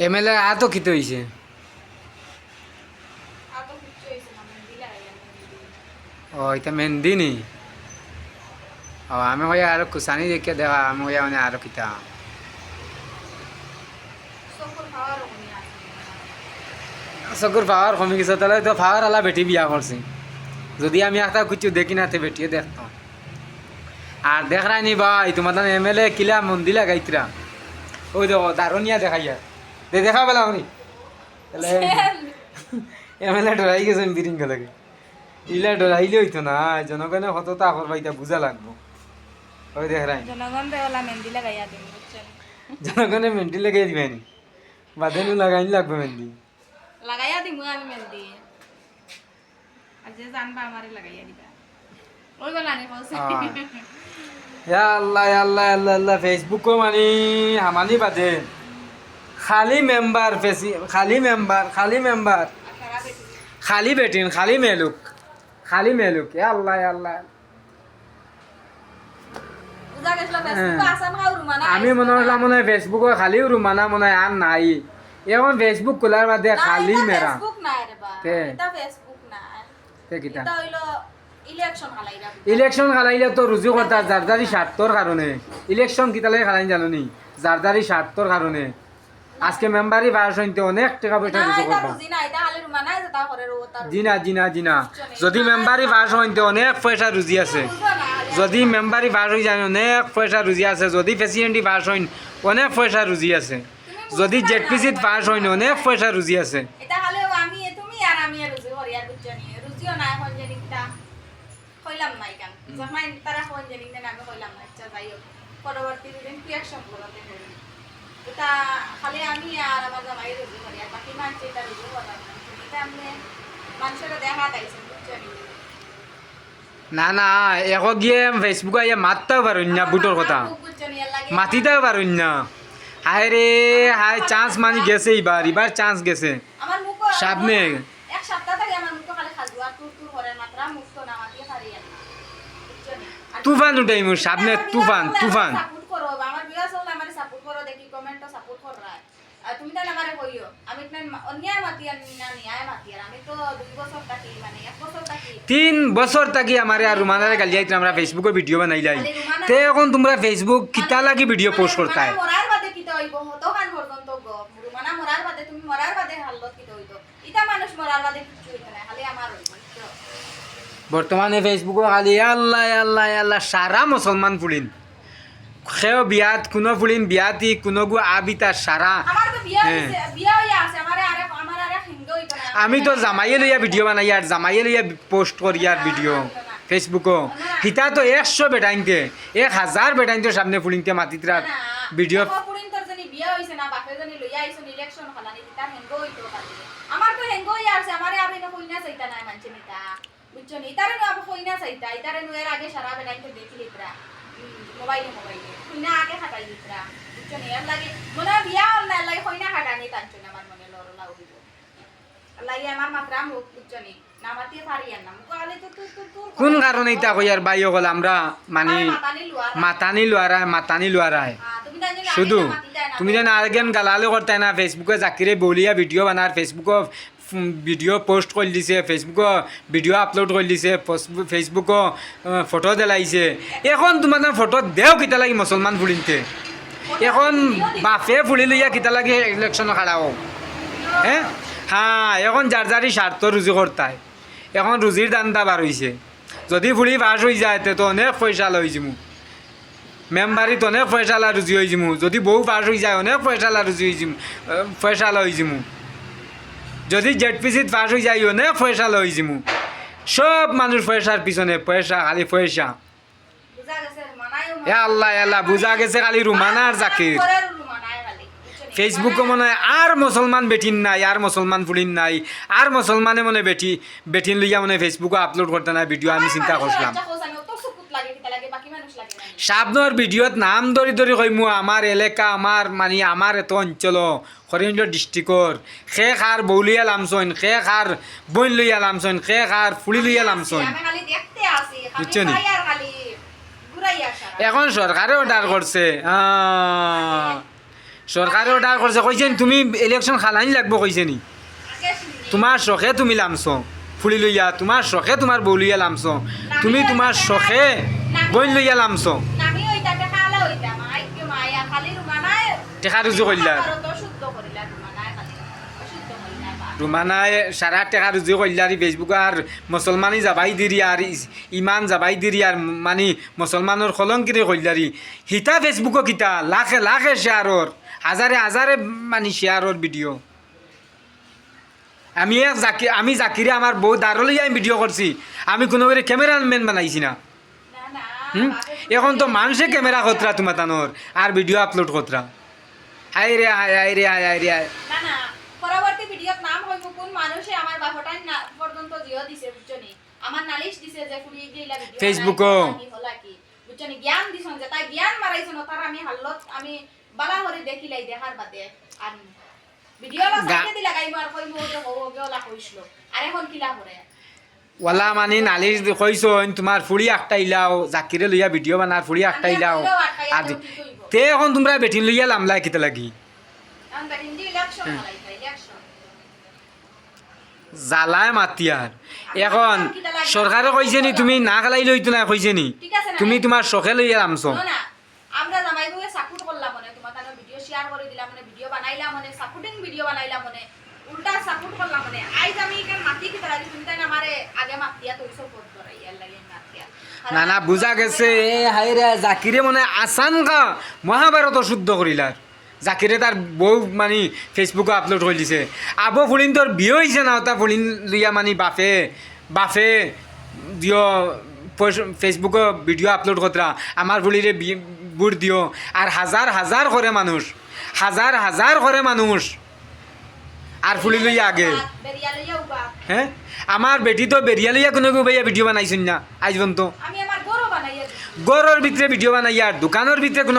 MLA আতো কিতে হইছে ও এটা মেহেন্দি নি ও আমি কই আর কুসানি দেখে দেখা আমি কই মানে আর কিতা চকুর পাওয়ার কমে গেছে তাহলে তো পাওয়ার আলা বেটি বিয়া করছি যদি আমি একটা কিছু দেখি না তে বেটিয়ে দেখতাম আর দেখ রাইনি ভাই তোমার এমএলএ কিলা মন্দি লাগাইতরা ওই দেখো দারুনিয়া দেখাইয়া দেখা পেলাম নি তাহলে এমএলএ ডরাই গেছে বিরিং লাগে ইলা ডরাইলে হইতো না জনগণে কতটা করবাইতা বুঝা লাগবো ওই দেখ রাই জনগণে মেহেন্দি লাগাই দিবেনি বাদেনু লাগাইনি লাগবে মেহেন্দি লাগাইয়া দিমু আমি মেহেন্দি আর যে জানবা আমারে লাগাইয়া দিবা ওই গলা নি বলছে ইয়া আল্লাহ ইয়া আল্লাহ ইয়া আল্লাহ আল্লাহ ফেসবুকও মানে হামানি বাদে খালি মেম্বার খালি মেম্বার খালি বেটিন খালি মেলুক ইয়া আল্লাহ ইয়া আল্লাহ বুঝা গেছলা ফেসবুক আসান খাও রুমানা আমি মনে হলাম মনে হয় ফেসবুকে খালি রুমানা মনে হয় আর নাই এখন ফেসবুক খোলার বাদে খালি মেরা ফেসবুক নাই রে বা কে? এটা ফেসবুক না তে কিতা এটা হইলো ইলেকশন হালাইরা ইলেকশন খালাইলে তো রুজু করতা জারদারি স্বার্থর কারণে ইলেকশন কিতালে খালাই জানো নি জারদারি স্বার্থর কারণে আজকে মেম্বারি বাস হইতে অনেক টাকা পয়সা রুজু এটা করবা বুঝি না এটা খালি রুমানা যেটা করে রো তার জিনা যদি মেম্বারি বাস হইতে অনেক পয়সা রুজি আছে যদি মেম্বারি বাস হই যায় অনেক পয়সা রুজি আছে যদি প্রেসিডেন্টি বাস হইন অনেক পয়সা রুজি আছে যদি জেডপিসিত পাস হইন অনেক পয়সা রুজি আছে এটা খালি আমি তুমি আর আমি রুজি করি আর বুঝছনি রুজিও না এখন জানি কিটা কইলাম নাই কেন যখন তারা কোন জানি না আমি কইলাম না আচ্ছা যাই হোক পরবর্তী দিন কি অ্যাকশন করতে হবে এটা খালি আমি আর আমার জামাই রুজি করি আর বাকি মানুষ এটা রুজি করে না এটা আমি মানুষের দেখা তাইছে বুঝছনি না এখন গিয়ে ফেসবুকে ইয়ে মারতেও পারুন না বুটোর কথা মাতিতেও পারুন না হায় রে হায় চান্স মানি গেছে এবার চান্স গেছে আমার মুখ সামনে এক সপ্তাহ থেকে আমার মুখ খালি খাজুয়া টুর করে মাত্রা মুখ তো না মাটি হারিয়ে না বুঝছনি তুফান উঠাই মোর সামনে তুফান সাপোর্ট করো আমার বিয়া চললে আমারে সাপোর্ট করো দেখি কমেন্টও সাপোর্ট কর রায় আর তুমি তো আমারে কইও আমি তো অন্যায় মাতি আর না নিয়ায় মাতি আর আমি তো 2 বছর থাকি মানে 1 বছর থাকি 3 বছর থাকি আমার আর রুমানারে গালি আইতে আমরা ফেসবুকে ভিডিও বানাই যাই তে এখন তোমরা ফেসবুক কিতা লাগি ভিডিও পোস্ট করতে হয় মরার বাদে কিতা হইব হতো কান পর্যন্ত গো রুমানা মরার বাদে তুমি মরার বাদে হালত কিতা হইতো ইটা মানুষ মরার বাদে কিছু হইতো না খালি আমার হইতো বর্তমানে ফেসবুকে খালি আল্লাহ সারা মুসলমান ফুলিন সেও বিয়াত কোনো ফুলিন বিয়াতি কোনো গু আবিতা সারা আমার তো বিয়া হইয়া আছে আমারে হিন্দু হইতো না আমি তো জামাইয়ে লইয়া ভিডিও বানাই আর জামাইয়ে লইয়া পোস্ট করি আর ভিডিও ফেসবুকও হিতা তো 100 বেটাইনতে 1000 বেটাইনতে সামনে ফুলিনতে মাতিতরা ভিডিও পুরিন তোর জানি বিয়া হইছে না বাপে জানি লইয়া আইছো ইলেকশন খালানি তা হিন্দু হইতো খালি আমার তো হিন্দু হইয়া আছে আমারে আর না কইনা চাইতা নাই মানছে নিতা বুঝছনি ইতারে না আবু কইনা চাইতা ইতারে নো এর আগে সারা বেটাইনতে দেখি লিতরা মোবাইলে কইনা আগে খাটাই লিতরা বুঝছনি এর লাগে মনে বিয়া হল না লাগে কইনা খাটানি তানছনি আমার মনে লরলা হইব লাগে আমার মাত্রা মুখ বুঝছনি না মাতিয়ে পারিয়ান না মুখ আলে তো কোন কারণে ইতা কইয়ার বাই হল আমরা মানে মাতানি লুয়ারায় শুধু তুমি যেন আরেকজন গালালে করতে না ফেসবুকে জাকিরে বলিয়া ভিডিও বানার ফেসবুকে ভিডিও পোস্ট করে দিছে ফেসবুকে ভিডিও আপলোড করে দিছে ফেসবুকে ফটো দিলাইছে এখন তোমার ফটো দেও কিতা লাগি মুসলমান ফুলিনতে এখন বাপে ফুলি লইয়া কিতা লাগি ইলেকশন খাড়াও হ্যাঁ এখন যারি স্বার্থ রুজি করতায় এখন রুজির দান্দা বার হইছে যদি ফুলি বাস হয়ে যায় তো অনেক পয়সা লই যাবো মেম্বারিত অনেক পয়সা রুজি হয়ে যাবো যদি বউ পাস হয়ে যায় অনেক পয়সা লই যাবো যদি জেডপিসিত পাস হয়ে যায় অনেক পয়সা লই যাবো সব মানুষ পয়সার পিছনে পয়সা খালি পয়সা আল্লাহ বুঝা গেছে খালি রুমানা আর জাকির ফেসবুকে মনে হয় আর মুসলমান বেটিন নাই আর মুসলমান ফুলিন নাই আর মুসলমানে মনে বেটিন লইয়া মনে ফেসবুকে আপলোড করতে না ভিডিও আমি চিন্তা করছিলাম সাবনর ভিডিওত নাম ধরি কইমু আমার এলাকা আমার মানে আমার এত অঞ্চল হরিঞ্জ ডিস্ট্রিক্টর শেখ আর বউ লইয়া লামছইন শেখ আর বইন লইয়া লামছইন শেখ আর ফুলি লইয়া লামছইন বুঝছো নি এখন সরকারে অর্ডার করছে সরকারে অর্ডার করছে কইছেন তুমি ইলেকশন খালানি লাগবো কইছে নি আগে শুনি। তোমার শখে তুমি লামছো ফুলি লইয়া তোমার শখে তোমার বউ লইয়া লামছো তুমি তোমার শখে বইন লইয়া লামছো নামি ওইটা খালা ওইটা মাই কি মায়া খালি রুমানায় টেকা রুজু করলা তো শুদ্ধ করিলা রুমানায় খালি অশুদ্ধ করিলা বা রুমানায় সারা টেকা রুজু করলারি ফেসবুক আর মুসলমানি যাবাই দিরি আর ইমান যাবাই দিরি আর মানে মুসলমানের কলঙ্কিরে করলারি হিতা ফেসবুকও কিতা লাখে লাখে শেয়ারর হাজারে হাজারে মানে শেয়ারর ভিডিও আমি জাকিরে আমার বউ দাঁড়লি আমি ভিডিও করছি আমি কোনো করে ক্যামেরাম্যান বানাইছি না না না এখন তো মানুষে ক্যামেরা খতরা তোমার তানোর আর ভিডিও আপলোড খতরা আই রে আয় আয় রে আয় আয় রে আয় না না পরবর্তী ভিডিওর নাম হইব কোন মানুষে আমার বাপটাই না পর্যন্ত জিও দিছে বুঝছনি আমার নালিশ দিছে যে ফুড়ি গিলা ভিডিও ফেসবুকও। কি হলা কি বুঝছনি জ্ঞান দিছন যে তাই জ্ঞান মারাইছন তার আমি হাল্লত আমি বালা করে দেখিলাই দেখার বাদে আর ভিডিও লা সাইডে দিলা গাইব আর কইব যে হো গেলা কইছলো আর এখন কিলা করে ওলা মানে নালিশ কইছন তোমার ফুড়ি একটা ইলাও জাকিরে লইয়া ভিডিও বানার ফুড়ি একটা ইলাও আর তে এখন তোমরা বেটিন লইয়া লামলা কিতে লাগি এখন বাট ইন্ডি ইলেকশন হলাই ইলেকশন জ্বালায় মাতিয়ার এখন সরকারে কইছে নি তুমি না খেলাই লইতো না কইছে নি ঠিক আছে না তুমি তোমার শখে লইয়া লামছো না না আমরা জামাই বউয়ে সাপোর্ট করলাম মনে তোমার তার ভিডিও শেয়ার করে দিলাম মানে ভিডিও বানাইলাম মানে সাপোর্টিং ভিডিও বানাইলাম মানে উল্টা সাপোর্ট করলাম মানে আইজ আমি কেন মাতি কি তারা তুমি তাই না আমারে আগে মাতিয়া তো ইসব করতে রাই ইয়ার লাগে মাতিয়া না না বুঝা গেছে এ হাই রে জাকিরে মানে আসান গা মহাভারত শুদ্ধ করিলার জাকিরে তার বউ মানে ফেসবুকে আপলোড করে দিছে আবো ফুলিন তোর বিয়ে হয়েছে না ওটা ফুলিন লইয়া মানে বাফে বাফে দিও ফেসবুকে ভিডিও আপলোড কতরা আমার ফুলিরে বুট দিও আর হাজার হাজার করে মানুষ হাজার হাজার করে মানুষ আর ফুলি লইয়া আগে বেরিয়া লইয়া উবা হ্যাঁ আমার বেটি তো বেরিয়া লইয়া কোনো ভাইয়া ভিডিও বানাইছেন না আজ পর্যন্ত আমি আমার গরো বানাইয়া দিই। গরর ভিতরে ভিডিও বানাই আর দোকানের ভিতরে কোনো